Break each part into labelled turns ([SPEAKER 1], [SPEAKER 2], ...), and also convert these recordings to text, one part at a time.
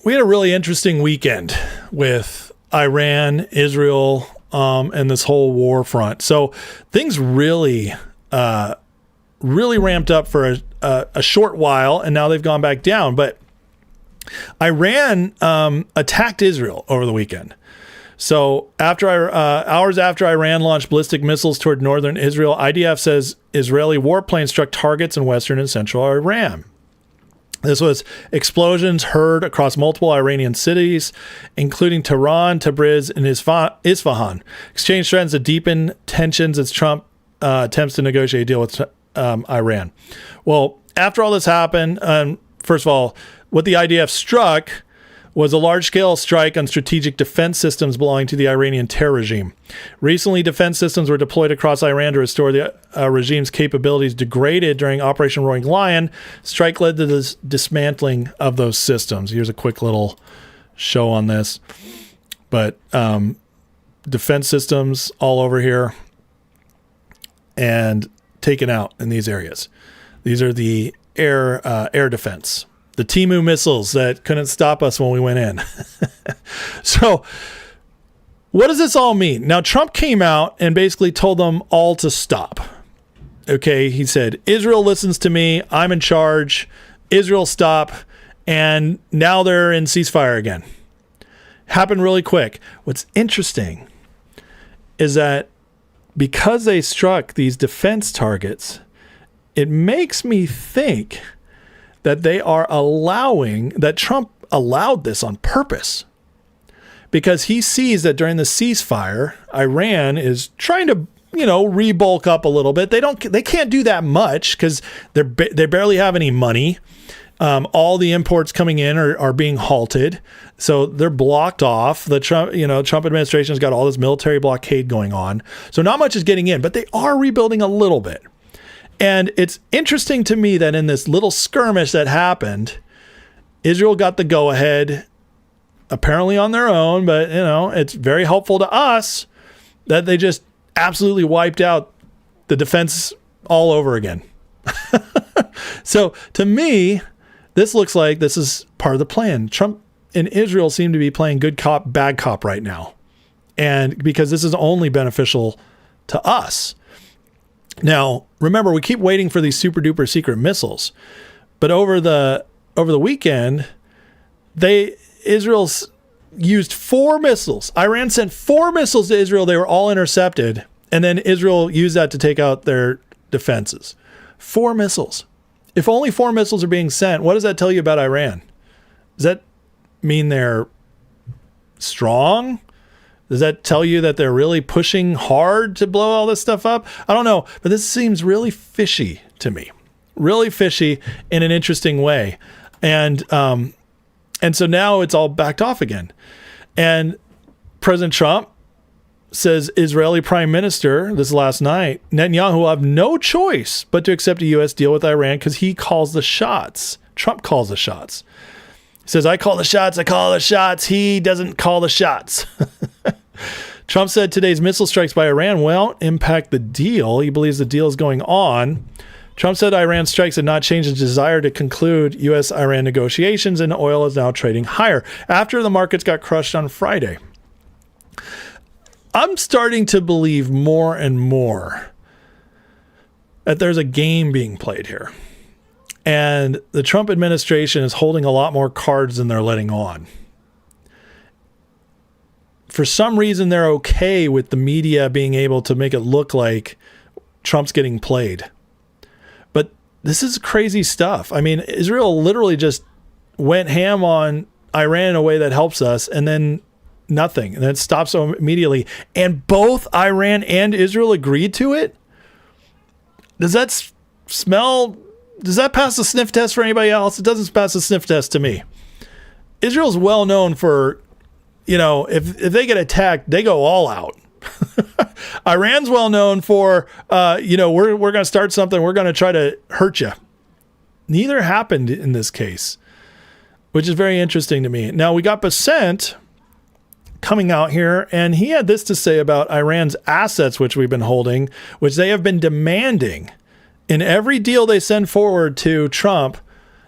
[SPEAKER 1] we had a really interesting weekend with Iran, Israel, and this whole war front. So things really ramped up for a short while, and now they've gone back down. But Iran attacked Israel over the weekend. So hours after Iran launched ballistic missiles toward northern Israel, IDF says Israeli warplanes struck targets in western and central Iran. This was explosions heard across multiple Iranian cities, including Tehran, Tabriz, and Isfahan. Exchange threatens to deepen tensions as Trump attempts to negotiate a deal with Iran. Well, after all this happened, first of all, what the IDF struck was a large-scale strike on strategic defense systems belonging to the Iranian terror regime. Recently, defense systems were deployed across Iran to restore the regime's capabilities degraded during Operation Roaring Lion. Strike led to the dismantling of those systems. Here's a quick little show on this. But defense systems all over here and taken out in these areas. These are the air defense. The Timu missiles that couldn't stop us when we went in. So what does this all mean? Now, Trump came out and basically told them all to stop. Okay, he said, Israel listens to me. I'm in charge. Israel stop. And now they're in ceasefire again. Happened really quick. What's interesting is that because they struck these defense targets, it makes me think that that Trump allowed this on purpose, because he sees that during the ceasefire, Iran is trying to, rebulk up a little bit. They can't do that much because they barely have any money. All the imports coming in are being halted, so they're blocked off. The Trump administration has got all this military blockade going on, so not much is getting in, but they are rebuilding a little bit. And it's interesting to me that in this little skirmish that happened, Israel got the go-ahead, apparently on their own, but, it's very helpful to us that they just absolutely wiped out the defense all over again. So to me, this looks like this is part of the plan. Trump and Israel seem to be playing good cop, bad cop right now. And because this is only beneficial to us. Now, remember, we keep waiting for these super duper secret missiles, but over the weekend, Israel's used 4 missiles. Iran sent 4 missiles to Israel. They were all intercepted, and then Israel used that to take out their defenses. 4 missiles. If only 4 missiles are being sent, what does that tell you about Iran? Does that mean they're strong? Does that tell you that they're really pushing hard to blow all this stuff up? I don't know, but this seems really fishy to me. Really fishy in an interesting way. And so now it's all backed off again. And President Trump says Israeli Prime Minister, this last night, Netanyahu will have no choice but to accept a U.S. deal with Iran because he calls the shots. Trump calls the shots. He says, I call the shots, I call the shots. He doesn't call the shots. Trump said today's missile strikes by Iran won't impact the deal. He believes the deal is going on. Trump said Iran strikes had not changed his desire to conclude U.S.-Iran negotiations, and oil is now trading higher after the markets got crushed on Friday. I'm starting to believe more and more that there's a game being played here. And the Trump administration is holding a lot more cards than they're letting on. For some reason, they're okay with the media being able to make it look like Trump's getting played. But this is crazy stuff. I mean, Israel literally just went ham on Iran in a way that helps us, and then nothing. And then it stops immediately. And both Iran and Israel agreed to it? Does that smell... Does that pass the sniff test for anybody else? It doesn't pass the sniff test to me. Israel's well known for, if they get attacked, they go all out. Iran's well known for, we're going to start something. We're going to try to hurt you. Neither happened in this case, which is very interesting to me. Now, we got Bessent coming out here, and he had this to say about Iran's assets, which we've been holding, which they have been demanding. In every deal they send forward to Trump,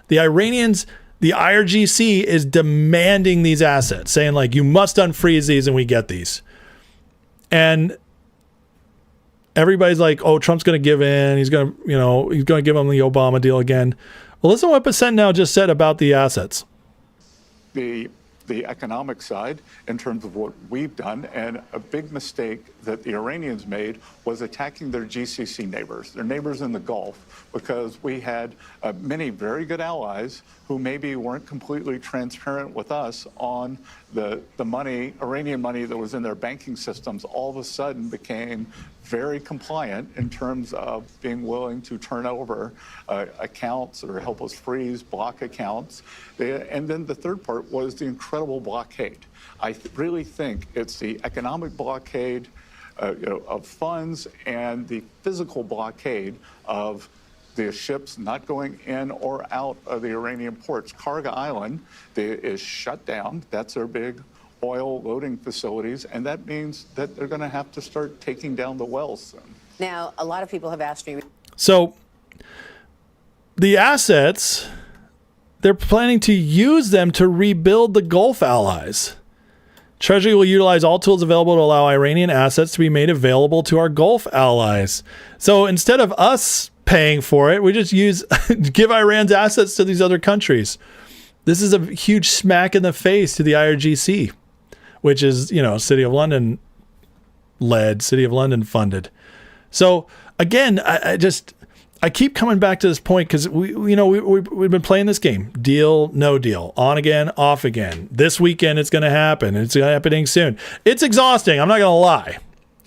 [SPEAKER 1] the Iranians the IRGC is demanding these assets, saying like, you must unfreeze these and we get these. And everybody's like, oh, Trump's going to give in. He's going to, he's going to give them the Obama deal again. Well, listen to what Percent now just said about the assets.
[SPEAKER 2] The economic side in terms of what we've done, and a big mistake that the Iranians made was attacking their GCC neighbors, their neighbors in the Gulf, because we had many very good allies who maybe weren't completely transparent with us on the money, Iranian money that was in their banking systems, all of a sudden became very compliant in terms of being willing to turn over accounts or help us freeze, block accounts. And then the third part was the incredible blockade. I really think it's the economic blockade of funds and the physical blockade of the ships not going in or out of the Iranian ports. Karga Island is shut down. That's their big oil loading facilities, and that means that they're going to have to start taking down the wells soon.
[SPEAKER 3] Now, a lot of people have asked me.
[SPEAKER 1] So the assets, they're planning to use them to rebuild the Gulf allies. Treasury will utilize all tools available to allow Iranian assets to be made available to our Gulf allies. So instead of us paying for it, we just give Iran's assets to these other countries. This is a huge smack in the face to the IRGC, which is, City of London led, City of London funded. So again, I keep coming back to this point because we've been playing this game, deal, no deal, on again, off again. This weekend it's going to happen. It's happening soon. It's exhausting. I'm not going to lie.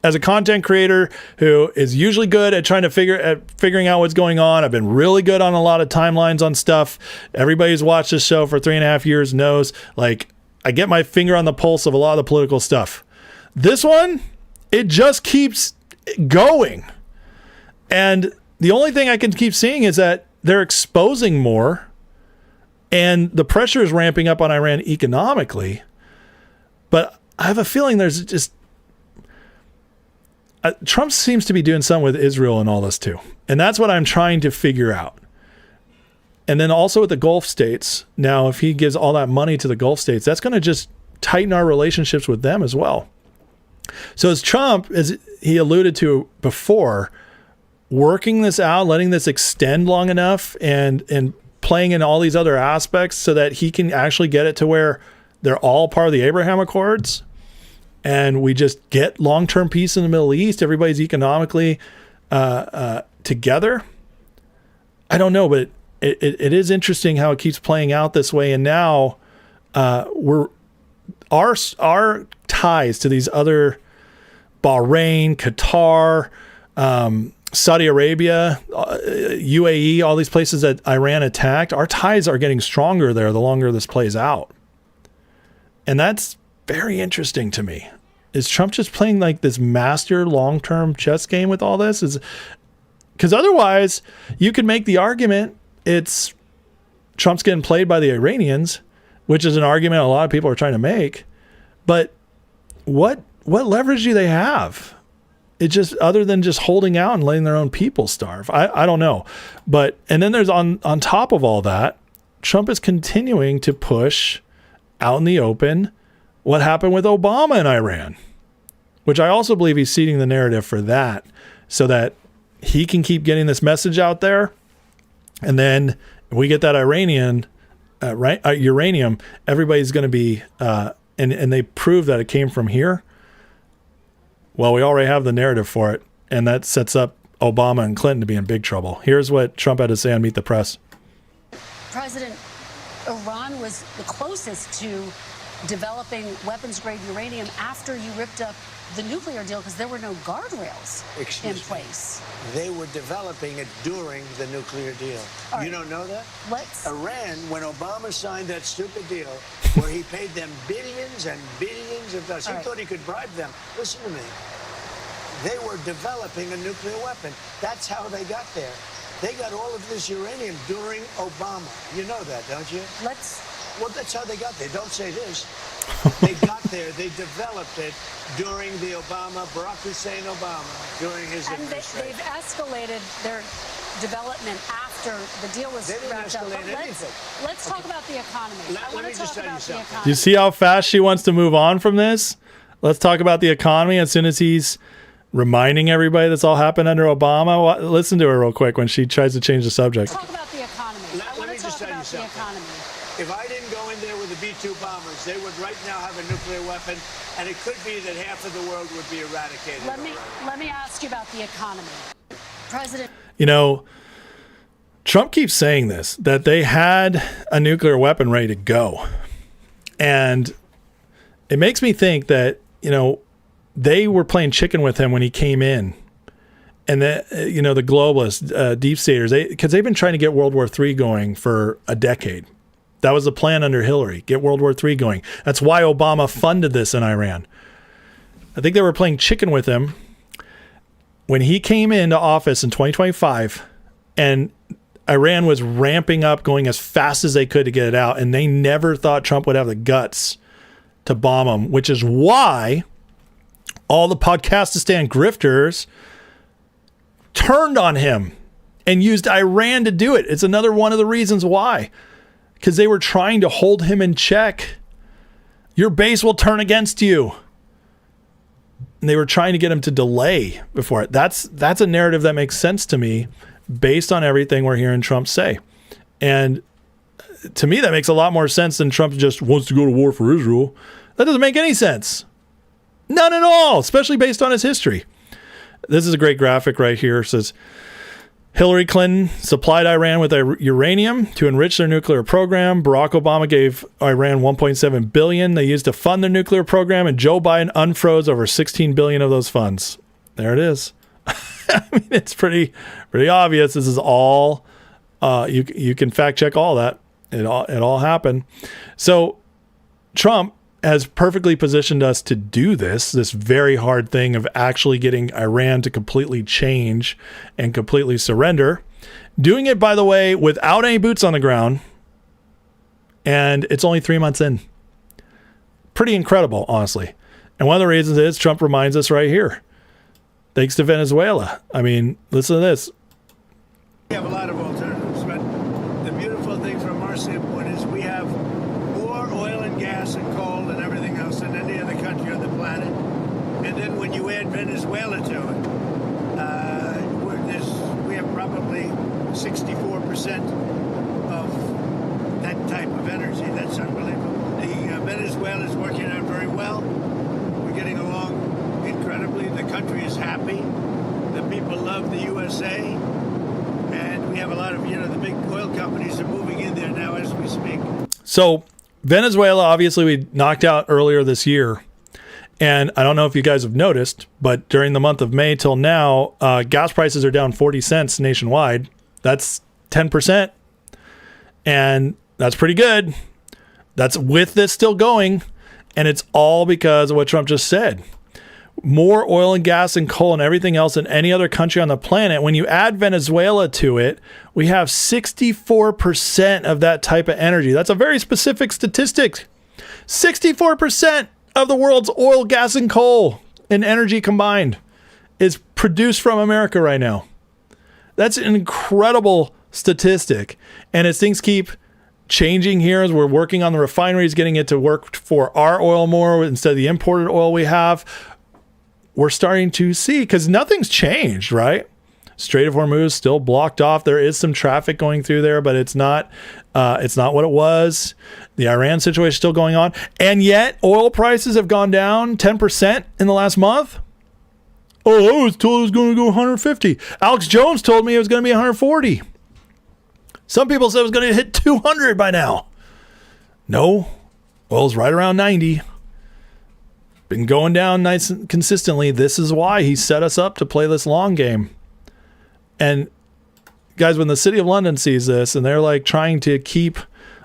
[SPEAKER 1] As a content creator who is usually good at figuring out what's going on, I've been really good on a lot of timelines on stuff. Everybody who's watched this show for 3.5 years knows, like, I get my finger on the pulse of a lot of the political stuff. This one, it just keeps going. And the only thing I can keep seeing is that they're exposing more and the pressure is ramping up on Iran economically. But I have a feeling there's just... Trump seems to be doing something with Israel and all this too. And that's what I'm trying to figure out. And then also with the Gulf states, now if he gives all that money to the Gulf states, that's going to just tighten our relationships with them as well. So as Trump, as he alluded to before, working this out, letting this extend long enough and playing in all these other aspects so that he can actually get it to where they're all part of the Abraham Accords, and we just get long-term peace in the Middle East, everybody's economically together. I don't know, but it is interesting how it keeps playing out this way. And now our ties to these other Bahrain, Qatar, Saudi Arabia, UAE, all these places that Iran attacked, our ties are getting stronger there the longer this plays out. And that's very interesting to me. Is Trump just playing like this master long-term chess game with all this? Because otherwise you could make the argument it's Trump's getting played by the Iranians, which is an argument a lot of people are trying to make. But what leverage do they have? It just, other than just holding out and letting their own people starve. I don't know. But, and then there's on top of all that, Trump is continuing to push out in the open what happened with Obama and Iran, which I also believe he's seeding the narrative for that so that he can keep getting this message out there. And then we get that uranium, everybody's going to be, and they prove that it came from here. Well, we already have the narrative for it, and that sets up Obama and Clinton to be in big trouble. Here's what Trump had to say on Meet the Press.
[SPEAKER 4] President, Iran was the closest to developing weapons-grade uranium after you ripped up the nuclear deal because there were no guardrails in place.
[SPEAKER 5] They were developing it during the nuclear deal.
[SPEAKER 4] Right.
[SPEAKER 5] You don't know that? Iran, when Obama signed that stupid deal where he paid them billions and billions of dollars, he thought he could bribe them. Listen to me. They were developing a nuclear weapon. That's how they got there. They got all of this uranium during Obama. You know that, don't you? Well, that's how they got there. Don't say this. They got there. They developed it during the Barack Hussein Obama, during his administration.
[SPEAKER 4] And they've escalated their development after the deal was
[SPEAKER 5] They didn't
[SPEAKER 4] wrapped up.
[SPEAKER 5] escalate
[SPEAKER 4] But
[SPEAKER 5] anything.
[SPEAKER 4] let's talk about the economy. I want
[SPEAKER 5] me
[SPEAKER 4] to
[SPEAKER 5] just
[SPEAKER 4] talk
[SPEAKER 5] tell you
[SPEAKER 4] about the
[SPEAKER 5] something.
[SPEAKER 4] economy.
[SPEAKER 1] Do you see how fast she wants to move on from this? Let's talk about the economy as soon as he's reminding everybody that's all happened under Obama. Listen to her real quick when she tries to change the subject.
[SPEAKER 4] Talk about the economy. I want
[SPEAKER 5] me
[SPEAKER 4] to
[SPEAKER 5] just
[SPEAKER 4] talk
[SPEAKER 5] tell you
[SPEAKER 4] about the
[SPEAKER 5] something.
[SPEAKER 4] economy.
[SPEAKER 5] If I didn't go in there with the B-2 bombers, they would right now have a nuclear weapon, and it could be that half of the world would be eradicated.
[SPEAKER 4] Let me ask you about the economy. President.
[SPEAKER 1] You know, Trump keeps saying this, that they had a nuclear weapon ready to go. And it makes me think that, you know, they were playing chicken with him when he came in. And that, you know, the globalists, deep staters, because they've been trying to get World War III going for a decade. That was the plan under Hillary, get World War III going. That's why Obama funded this in Iran. I think they were playing chicken with him when he came into office in 2025, and Iran was ramping up, going as fast as they could to get it out, and they never thought Trump would have the guts to bomb them, which is why all the Podcastistan grifters turned on him and used Iran to do it. It's another one of the reasons why. Because they were trying to hold him in check. Your base will turn against you. And they were trying to get him to delay before it. That's a narrative that makes sense to me based on everything we're hearing Trump say. And to me, that makes a lot more sense than Trump just wants to go to war for Israel. That doesn't make any sense. None at all, especially based on his history. This is a great graphic right here. It says, Hillary Clinton supplied Iran with uranium to enrich their nuclear program. Barack Obama gave Iran $1.7 billion they used to fund their nuclear program, and Joe Biden unfroze over $16 billion of those funds. There it is. I mean, it's pretty obvious. This is all you can fact check all that. It all happened. So Trump has perfectly positioned us to do this very hard thing of actually getting Iran to completely change and completely surrender. Doing it, by the way, without any boots on the ground. And it's only 3 months in. Pretty incredible, honestly. And one of the reasons is Trump reminds us right here. Thanks to Venezuela. I mean, listen to this.
[SPEAKER 5] We have a lot of alternatives, but the beautiful thing from our standpoint is we have more oil and gas and coal and everything else than any other country on the planet. And then when you add Venezuela to it, we have probably 64% of that type of energy. That's unbelievable. Venezuela is working out very well. We're getting along incredibly. The country is happy. The people love the USA. And we have a lot of, the big oil companies are moving in there now as we speak.
[SPEAKER 1] So Venezuela, obviously, we knocked out earlier this year. And I don't know if you guys have noticed, but during the month of May till now, gas prices are down 40 cents nationwide. That's 10%. And that's pretty good. That's with this still going. And it's all because of what Trump just said. More oil and gas and coal and everything else than any other country on the planet. When you add Venezuela to it, we have 64% of that type of energy. That's a very specific statistic. 64% of the world's oil, gas, and coal and energy combined is produced from America right now. That's an incredible statistic. And as things keep changing here, as we're working on the refineries, getting it to work for our oil more instead of the imported oil we have, we're starting to see, because nothing's changed, right? Strait of Hormuz still blocked off. There is some traffic going through there, but it's not what it was. The Iran situation is still going on. And yet oil prices have gone down 10% in the last month. Oh, I was told it was going to go 150. Alex Jones told me it was going to be 140. Some people said it was going to hit 200 by now. No, oil's right around 90. Been going down nice and consistently. This is why he set us up to play this long game. And guys, when the city of London sees this and they're like trying to keep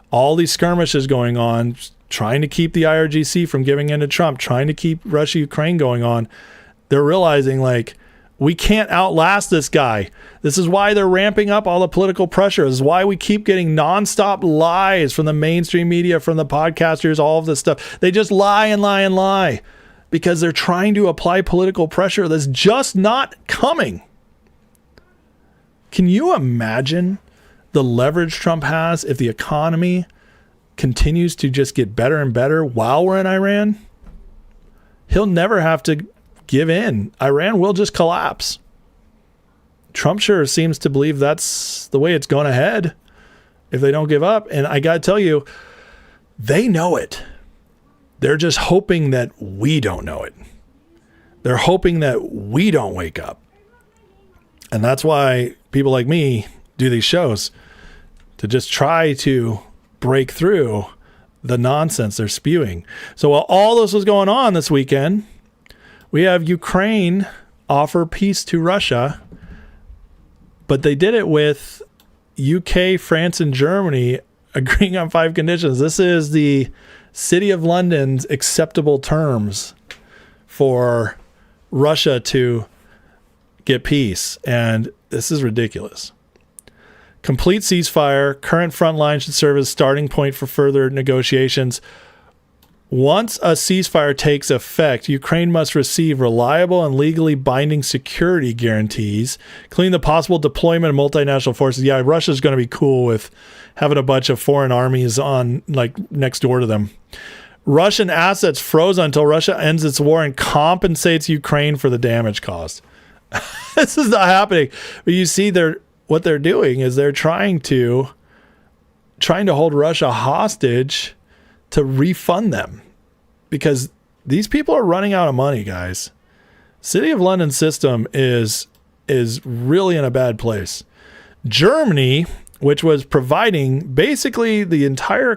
[SPEAKER 1] all these skirmishes going on, trying to keep the IRGC from giving in to Trump, trying to keep Russia-Ukraine going on, they're realizing like, we can't outlast this guy. This is why they're ramping up all the political pressure. This is why we keep getting nonstop lies from the mainstream media, from the podcasters, all of this stuff. They just lie and lie and lie because they're trying to apply political pressure that's just not coming. Can you imagine the leverage Trump has if the economy continues to just get better and better while we're in Iran? He'll never have to give in. Iran will just collapse. Trump sure seems to believe that's the way it's going to head if they don't give up. And I got to tell you, they know it. They're just hoping that we don't know it. They're hoping that we don't wake up. And that's why people like me do these shows, to just try to break through the nonsense they're spewing. So while all this was going on this weekend, we have Ukraine offer peace to Russia, but they did it with UK, France, and Germany agreeing on 5 conditions. This is the City of London's acceptable terms for Russia to get peace. And this is ridiculous. Complete ceasefire. Current front line should serve as starting point for further negotiations. Once a ceasefire takes effect, Ukraine must receive reliable and legally binding security guarantees, including the possible deployment of multinational forces. Yeah, Russia's going to be cool with having a bunch of foreign armies on like next door to them. Russian assets frozen until Russia ends its war and compensates Ukraine for the damage caused. This is not happening. But you see, what they're doing is they're trying to hold Russia hostage to refund them, because these people are running out of money, guys. City of London system is really in a bad place. Germany, which was providing basically the entire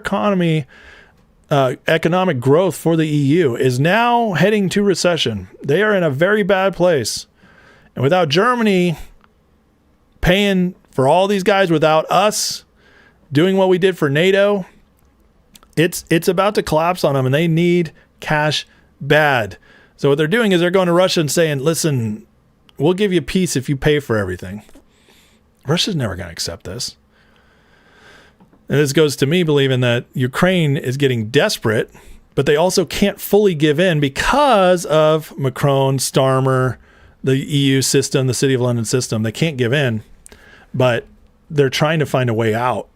[SPEAKER 1] economic growth for the EU, is now heading to recession. They are in a very bad place. And without Germany paying for all these guys, without us doing what we did for NATO, it's about to collapse on them, and they need cash bad. So what they're doing is they're going to Russia and saying, listen, we'll give you peace if you pay for everything. Russia's never going to accept this. And this goes to me believing that Ukraine is getting desperate, but they also can't fully give in because of Macron, Starmer, the EU system, the City of London system. They can't give in, but they're trying to find a way out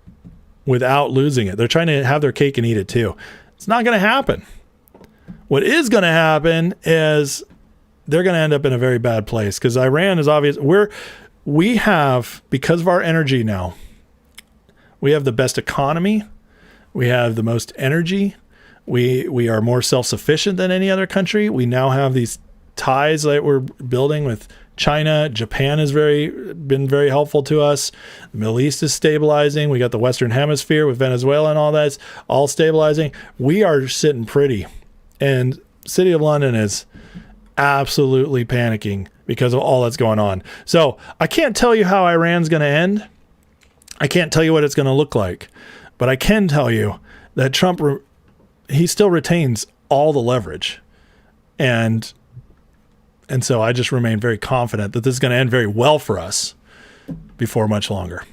[SPEAKER 1] without losing it. They're trying to have their cake and eat it too. It's not going to happen. What is going to happen is they're going to end up in a very bad place, because Iran is obvious. We have, because of our energy now, we have the best economy. We have the most energy. We are more self-sufficient than any other country. We now have these ties that we're building with China. Japan has been very helpful to us. The Middle East is stabilizing. We got the Western Hemisphere with Venezuela and all that's all stabilizing. We are sitting pretty. And City of London is absolutely panicking because of all that's going on. So I can't tell you how Iran's going to end. I can't tell you what it's going to look like. But I can tell you that Trump, he still retains all the leverage. And so I just remain very confident that this is going to end very well for us before much longer.